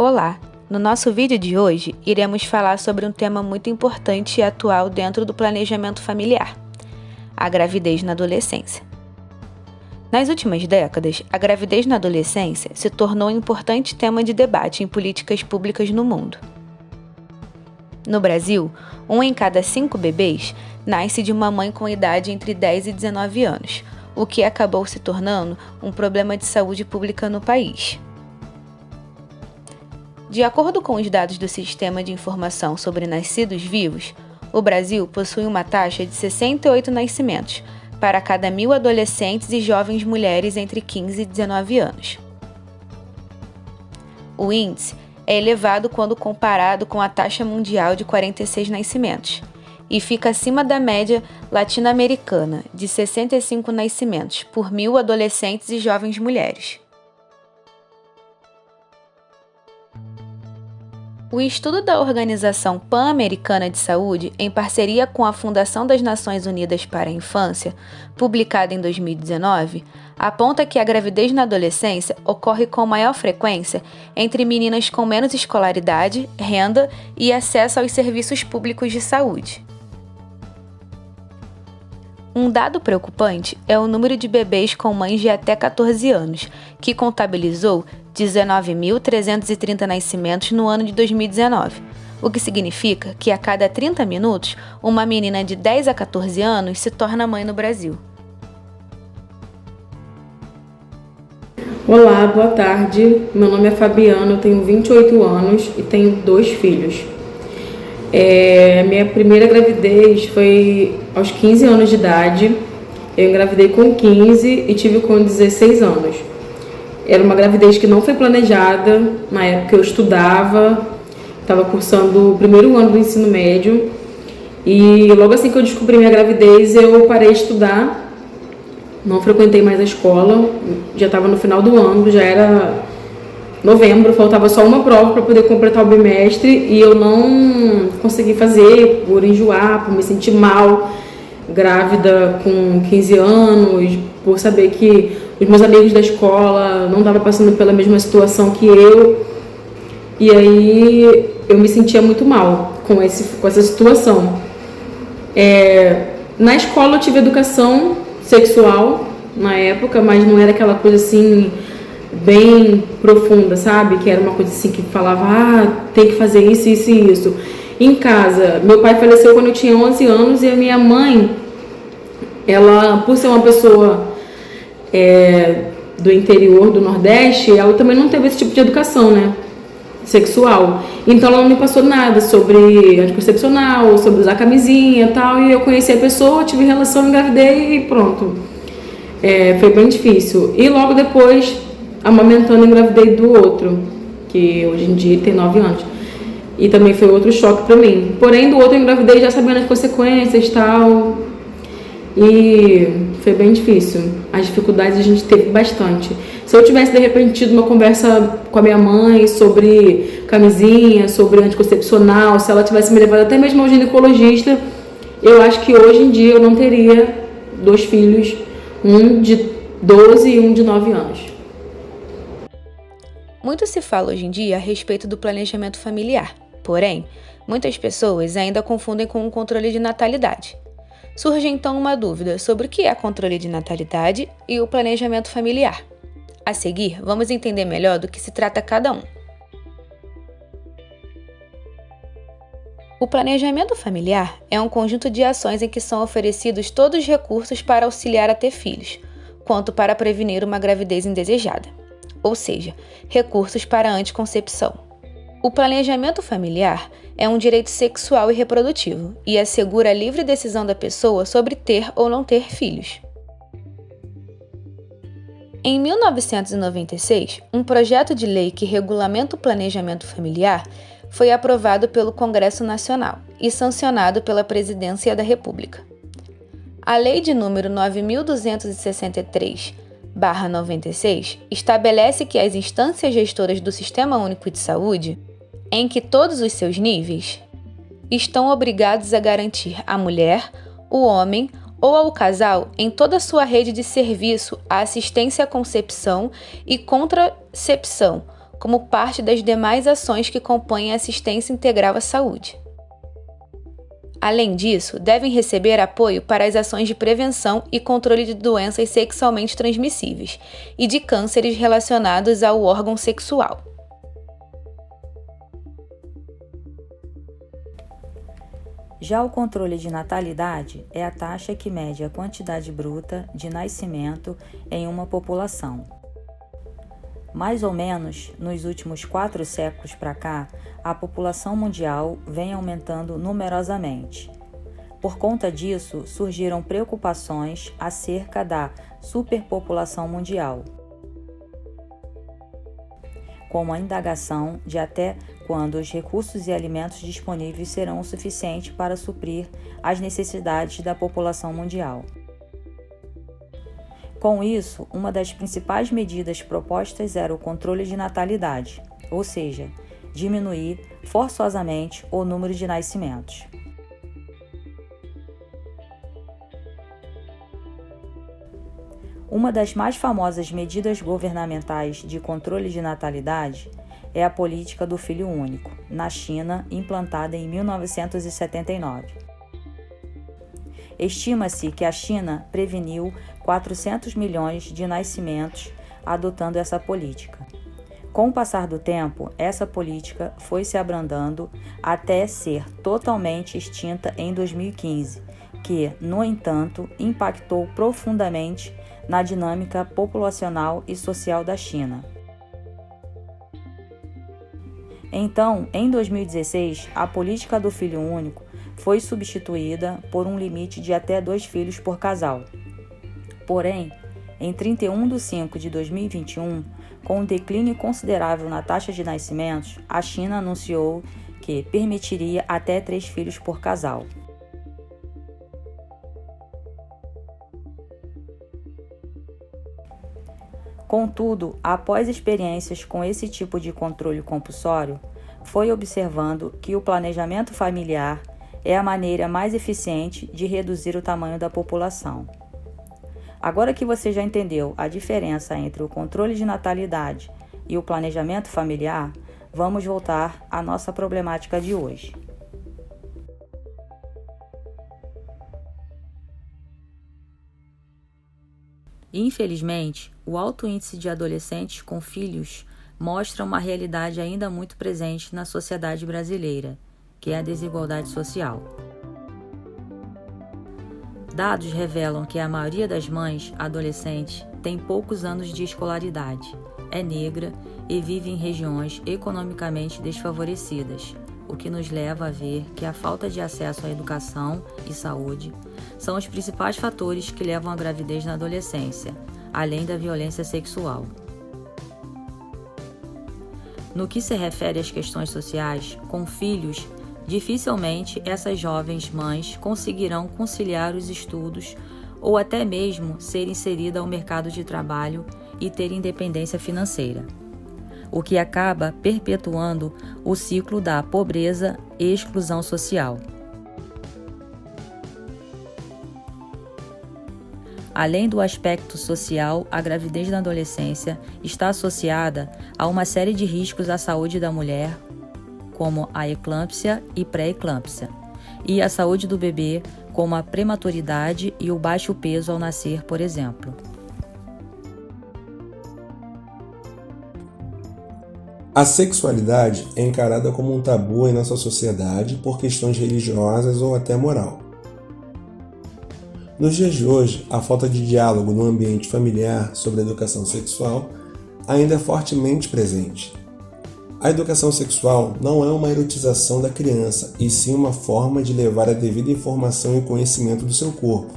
Olá! No nosso vídeo de hoje, iremos falar sobre um tema muito importante e atual dentro do planejamento familiar: a gravidez na adolescência. Nas últimas décadas, a gravidez na adolescência se tornou um importante tema de debate em políticas públicas no mundo. No Brasil, 1 em cada 5 bebês nasce de uma mãe com idade entre 10 e 19 anos, o que acabou se tornando um problema de saúde pública no país. De acordo com os dados do Sistema de Informação sobre Nascidos Vivos, o Brasil possui uma taxa de 68 nascimentos para cada 1.000 adolescentes e jovens mulheres entre 15 e 19 anos. O índice é elevado quando comparado com a taxa mundial de 46 nascimentos e fica acima da média latino-americana de 65 nascimentos por 1.000 adolescentes e jovens mulheres. O estudo da Organização Pan-Americana de Saúde, em parceria com a Fundação das Nações Unidas para a Infância, publicado em 2019, aponta que a gravidez na adolescência ocorre com maior frequência entre meninas com menos escolaridade, renda e acesso aos serviços públicos de saúde. Um dado preocupante é o número de bebês com mães de até 14 anos, que contabilizou 19.330 nascimentos no ano de 2019, o que significa que a cada 30 minutos, uma menina de 10 a 14 anos se torna mãe no Brasil. Olá, boa tarde. Meu nome é Fabiana, eu tenho 28 anos e tenho 2 filhos. Minha primeira gravidez foi aos 15 anos de idade. Eu engravidei com 15 e tive com 16 anos. Era uma gravidez que não foi planejada. Na época eu estudava, estava cursando o primeiro ano do ensino médio. E logo assim que eu descobri minha gravidez, eu parei de estudar. Não frequentei mais a escola. Já estava no final do ano, já era novembro, faltava só uma prova para poder completar o bimestre e eu não consegui fazer por enjoar, por me sentir mal, grávida com 15 anos, por saber que os meus amigos da escola não estavam passando pela mesma situação que eu. E aí eu me sentia muito mal com essa situação. Na escola eu tive educação sexual na época, mas não era aquela coisa assim bem profunda, sabe? Que era uma coisa assim que falava, tem que fazer isso, isso e isso. Em casa, meu pai faleceu quando eu tinha 11 anos e a minha mãe, ela, por ser uma pessoa do interior, do Nordeste, ela também não teve esse tipo de educação, né? Sexual. Então ela não me passou nada sobre anticoncepcional, sobre usar camisinha e tal, e eu conheci a pessoa, tive relação, engravidei e pronto. Foi bem difícil. E logo depois, amamentando, engravidei do outro, que hoje em dia tem 9 anos. E também foi outro choque pra mim. Porém, do outro eu engravidei já sabendo as consequências e tal. E foi bem difícil. As dificuldades a gente teve bastante. Se eu tivesse, de repente, tido uma conversa com a minha mãe sobre camisinha, sobre anticoncepcional, se ela tivesse me levado até mesmo ao ginecologista, eu acho que hoje em dia eu não teria 2 filhos, um de 12 e um de 9 anos. Muito se fala hoje em dia a respeito do planejamento familiar, porém, muitas pessoas ainda confundem com o controle de natalidade. Surge então uma dúvida sobre o que é controle de natalidade e o planejamento familiar. A seguir, vamos entender melhor do que se trata cada um. O planejamento familiar é um conjunto de ações em que são oferecidos todos os recursos para auxiliar a ter filhos, quanto para prevenir uma gravidez indesejada, ou seja, recursos para a anticoncepção. O planejamento familiar é um direito sexual e reprodutivo e assegura a livre decisão da pessoa sobre ter ou não ter filhos. Em 1996, um projeto de lei que regulamenta o planejamento familiar foi aprovado pelo Congresso Nacional e sancionado pela Presidência da República. A Lei de número 9.263/96 estabelece que as instâncias gestoras do Sistema Único de Saúde, em que todos os seus níveis, estão obrigados a garantir à mulher, o homem ou ao casal em toda a sua rede de serviço a assistência à concepção e contracepção, como parte das demais ações que compõem a assistência integral à saúde. Além disso, devem receber apoio para as ações de prevenção e controle de doenças sexualmente transmissíveis e de cânceres relacionados ao órgão sexual. Já o controle de natalidade é a taxa que mede a quantidade bruta de nascimento em uma população. Mais ou menos, nos últimos 4 séculos para cá, a população mundial vem aumentando numerosamente. Por conta disso, surgiram preocupações acerca da superpopulação mundial, como a indagação de até quando os recursos e alimentos disponíveis serão o suficiente para suprir as necessidades da população mundial. Com isso, uma das principais medidas propostas era o controle de natalidade, ou seja, diminuir forçosamente o número de nascimentos. Uma das mais famosas medidas governamentais de controle de natalidade é a política do filho único, na China, implantada em 1979. Estima-se que a China preveniu 400 milhões de nascimentos adotando essa política. Com o passar do tempo, essa política foi se abrandando até ser totalmente extinta em 2015, que, no entanto, impactou profundamente na dinâmica populacional e social da China. Então, em 2016, a política do filho único foi substituída por um limite de até 2 filhos por casal. Porém, em 31 de 5 de 2021, com um declínio considerável na taxa de nascimentos, a China anunciou que permitiria até 3 filhos por casal. Contudo, após experiências com esse tipo de controle compulsório, foi observando que o planejamento familiar é a maneira mais eficiente de reduzir o tamanho da população. Agora que você já entendeu a diferença entre o controle de natalidade e o planejamento familiar, vamos voltar à nossa problemática de hoje. Infelizmente, o alto índice de adolescentes com filhos mostra uma realidade ainda muito presente na sociedade brasileira, que é a desigualdade social. Dados revelam que a maioria das mães adolescentes tem poucos anos de escolaridade, é negra e vive em regiões economicamente desfavorecidas, o que nos leva a ver que a falta de acesso à educação e saúde são os principais fatores que levam à gravidez na adolescência, além da violência sexual. No que se refere às questões sociais, com filhos, dificilmente essas jovens mães conseguirão conciliar os estudos ou até mesmo ser inserida ao mercado de trabalho e ter independência financeira, o que acaba perpetuando o ciclo da pobreza e exclusão social. Além do aspecto social, a gravidez na adolescência está associada a uma série de riscos à saúde da mulher, como a eclâmpsia e pré-eclâmpsia, e à saúde do bebê, como a prematuridade e o baixo peso ao nascer, por exemplo. A sexualidade é encarada como um tabu em nossa sociedade por questões religiosas ou até moral. Nos dias de hoje, a falta de diálogo no ambiente familiar sobre a educação sexual ainda é fortemente presente. A educação sexual não é uma erotização da criança, e sim uma forma de levar a devida informação e conhecimento do seu corpo,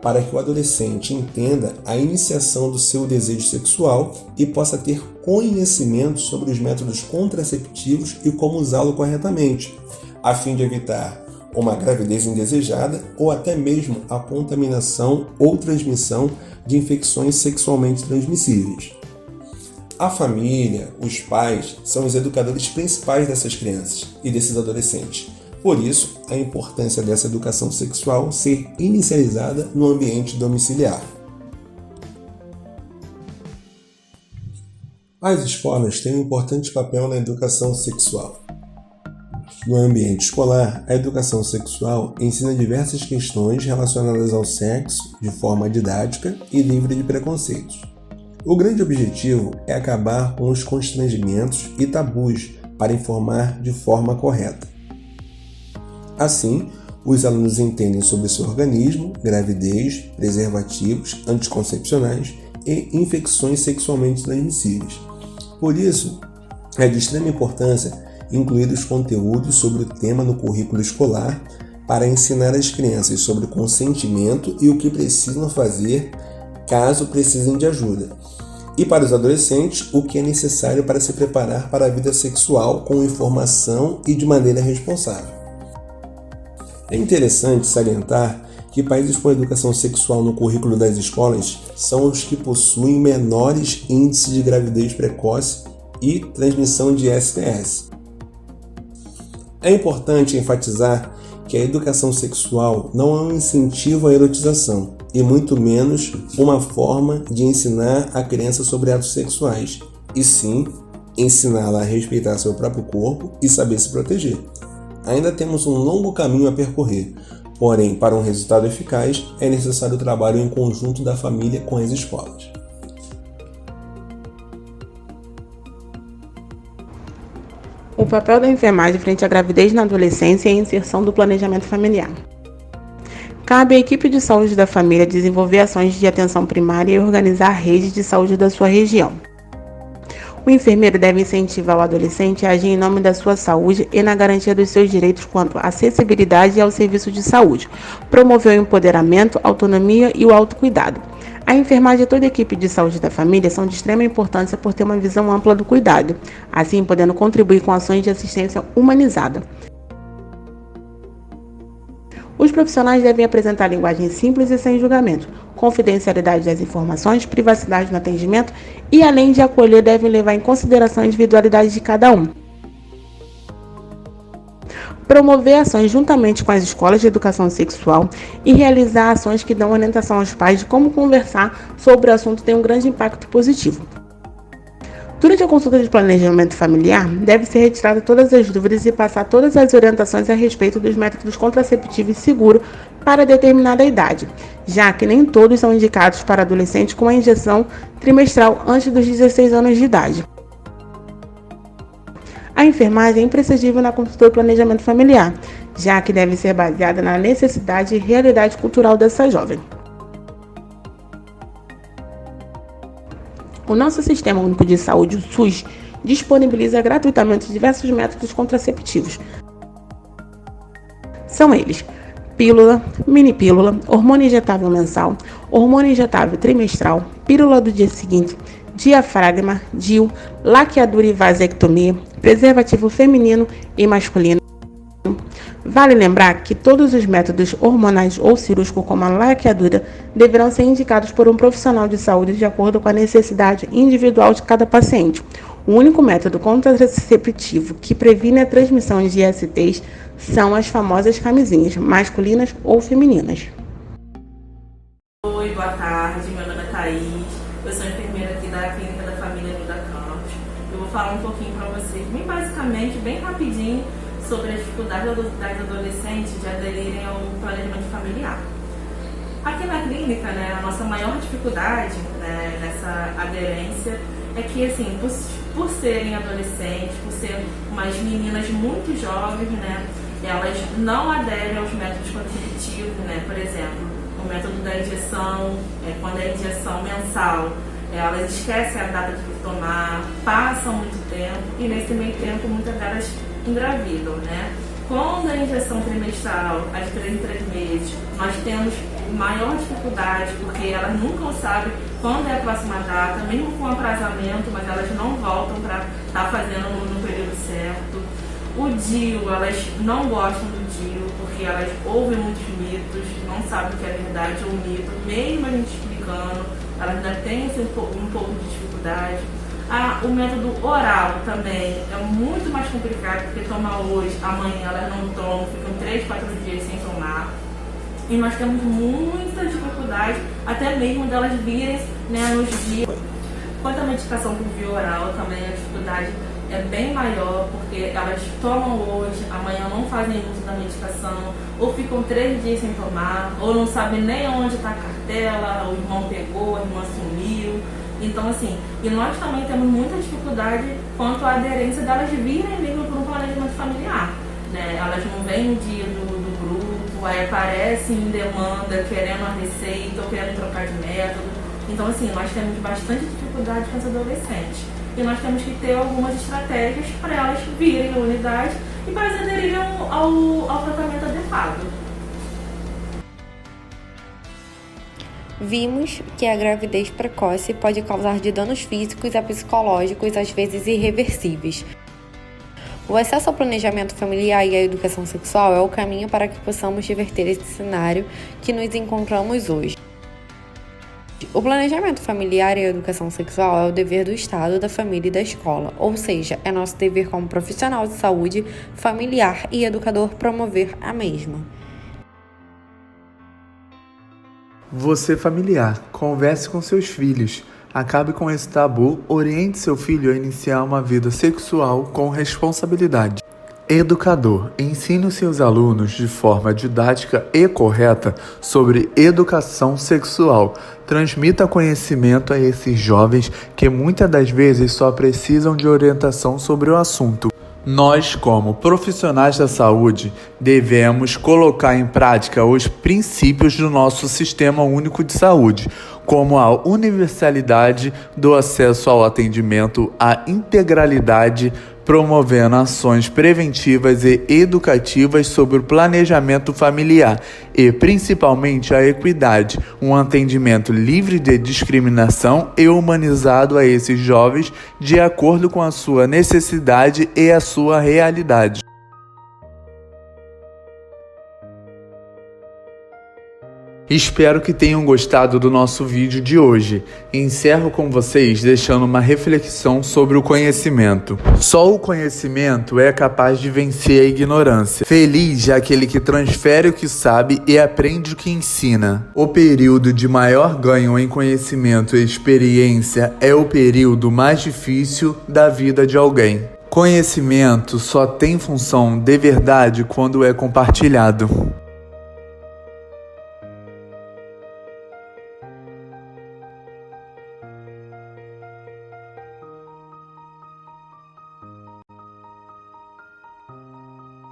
para que o adolescente entenda a iniciação do seu desejo sexual e possa ter conhecimento sobre os métodos contraceptivos e como usá-lo corretamente, a fim de evitar uma gravidez indesejada ou até mesmo a contaminação ou transmissão de infecções sexualmente transmissíveis. A família, os pais, são os educadores principais dessas crianças e desses adolescentes. Por isso, a importância dessa educação sexual ser inicializada no ambiente domiciliar. As escolas têm um importante papel na educação sexual. No ambiente escolar, a educação sexual ensina diversas questões relacionadas ao sexo de forma didática e livre de preconceitos. O grande objetivo é acabar com os constrangimentos e tabus para informar de forma correta. Assim, os alunos entendem sobre seu organismo, gravidez, preservativos, anticoncepcionais e infecções sexualmente transmissíveis. Por isso, é de extrema importância incluir os conteúdos sobre o tema no currículo escolar para ensinar as crianças sobre o consentimento e o que precisam fazer caso precisem de ajuda. E para os adolescentes, o que é necessário para se preparar para a vida sexual com informação e de maneira responsável. É interessante salientar que países com educação sexual no currículo das escolas são os que possuem menores índices de gravidez precoce e transmissão de STS. É importante enfatizar que a educação sexual não é um incentivo à erotização e muito menos uma forma de ensinar a criança sobre atos sexuais, e sim ensiná-la a respeitar seu próprio corpo e saber se proteger. Ainda temos um longo caminho a percorrer, porém, para um resultado eficaz, é necessário o trabalho em conjunto da família com as escolas. O papel da enfermagem frente à gravidez na adolescência e a inserção do planejamento familiar. Cabe à equipe de saúde da família desenvolver ações de atenção primária e organizar a rede de saúde da sua região. O enfermeiro deve incentivar o adolescente a agir em nome da sua saúde e na garantia dos seus direitos quanto à acessibilidade ao serviço de saúde, promover o empoderamento, a autonomia e o autocuidado. A enfermagem e toda a equipe de saúde da família são de extrema importância por ter uma visão ampla do cuidado, assim podendo contribuir com ações de assistência humanizada. Os profissionais devem apresentar linguagem simples e sem julgamento, confidencialidade das informações, privacidade no atendimento e, além de acolher, devem levar em consideração a individualidade de cada um. Promover ações juntamente com as escolas de educação sexual e realizar ações que dão orientação aos pais de como conversar sobre o assunto tem um grande impacto positivo. Durante a consulta de planejamento familiar, deve ser retirada todas as dúvidas e passar todas as orientações a respeito dos métodos contraceptivos seguros para determinada idade, já que nem todos são indicados para adolescentes com a injeção trimestral antes dos 16 anos de idade. A enfermagem é imprescindível na consulta do planejamento familiar, já que deve ser baseada na necessidade e realidade cultural dessa jovem. O nosso Sistema Único de Saúde, o SUS, disponibiliza gratuitamente diversos métodos contraceptivos. São eles: pílula, mini-pílula, hormônio injetável mensal, hormônio injetável trimestral, pílula do dia seguinte, diafragma, DIU, laqueadura e vasectomia, preservativo feminino e masculino. Vale lembrar que todos os métodos hormonais ou cirúrgicos, como a laqueadura, deverão ser indicados por um profissional de saúde de acordo com a necessidade individual de cada paciente. O único método contraceptivo que previne a transmissão de ISTs são as famosas camisinhas, masculinas ou femininas. Oi, boa tarde, meu nome é Thaís, eu sou enfermeira aqui da Clínica da Família Nilda Campos. Eu vou falar um pouquinho para vocês, bem basicamente, bem rapidinho, sobre a dificuldade das adolescentes de aderirem ao planejamento familiar. Aqui na clínica, a nossa maior dificuldade, nessa aderência é que, assim, por serem adolescentes, por serem umas meninas muito jovens, elas não aderem aos métodos contraceptivos, por exemplo, o método da injeção, quando é injeção mensal, elas esquecem a data de tomar, passam muito tempo e nesse meio tempo muitas delas engravidam, Quando a injeção trimestral, de 3 em 3 meses, nós temos maior dificuldade, porque elas nunca sabem quando é a próxima data, mesmo com atrasamento, mas elas não voltam para estar fazendo no período certo. O DIU, elas não gostam do DIU, porque elas ouvem muitos mitos, não sabem o que é verdade ou mito, mesmo a gente explicando, elas ainda têm um pouco de dificuldade. O método oral também é muito mais complicado, porque toma hoje, amanhã elas não tomam, ficam 3, 4 dias sem tomar. E nós temos muita dificuldade, até mesmo delas virem nos dias. Quanto à medicação por via oral, também a dificuldade é bem maior, porque elas tomam hoje, amanhã não fazem uso da medicação, ou ficam 3 dias sem tomar, ou não sabem nem onde está a cartela, o irmão pegou, a irmã sumiu. Então, assim, e nós também temos muita dificuldade quanto à aderência delas virem mesmo para um planejamento familiar, né? Elas não vêm no dia do grupo, aí aparecem em demanda, querendo a receita ou querendo trocar de método. Então, assim, nós temos bastante dificuldade com as adolescentes. E nós temos que ter algumas estratégias para elas virem à unidade e para elas aderirem ao tratamento adequado. Vimos que a gravidez precoce pode causar de danos físicos a psicológicos, às vezes irreversíveis. O acesso ao planejamento familiar e à educação sexual é o caminho para que possamos reverter esse cenário que nos encontramos hoje. O planejamento familiar e a educação sexual é o dever do Estado, da família e da escola, ou seja, é nosso dever como profissional de saúde, familiar e educador promover a mesma. Você familiar, converse com seus filhos, acabe com esse tabu, oriente seu filho a iniciar uma vida sexual com responsabilidade. Educador, ensine os seus alunos de forma didática e correta sobre educação sexual. Transmita conhecimento a esses jovens que muitas das vezes só precisam de orientação sobre o assunto. Nós, como profissionais da saúde, devemos colocar em prática os princípios do nosso Sistema Único de Saúde, como a universalidade do acesso ao atendimento, a integralidade, promovendo ações preventivas e educativas sobre o planejamento familiar e, principalmente, a equidade, um atendimento livre de discriminação e humanizado a esses jovens de acordo com a sua necessidade e a sua realidade. Espero que tenham gostado do nosso vídeo de hoje. Encerro com vocês deixando uma reflexão sobre o conhecimento. Só o conhecimento é capaz de vencer a ignorância. Feliz é aquele que transfere o que sabe e aprende o que ensina. O período de maior ganho em conhecimento e experiência é o período mais difícil da vida de alguém. Conhecimento só tem função de verdade quando é compartilhado.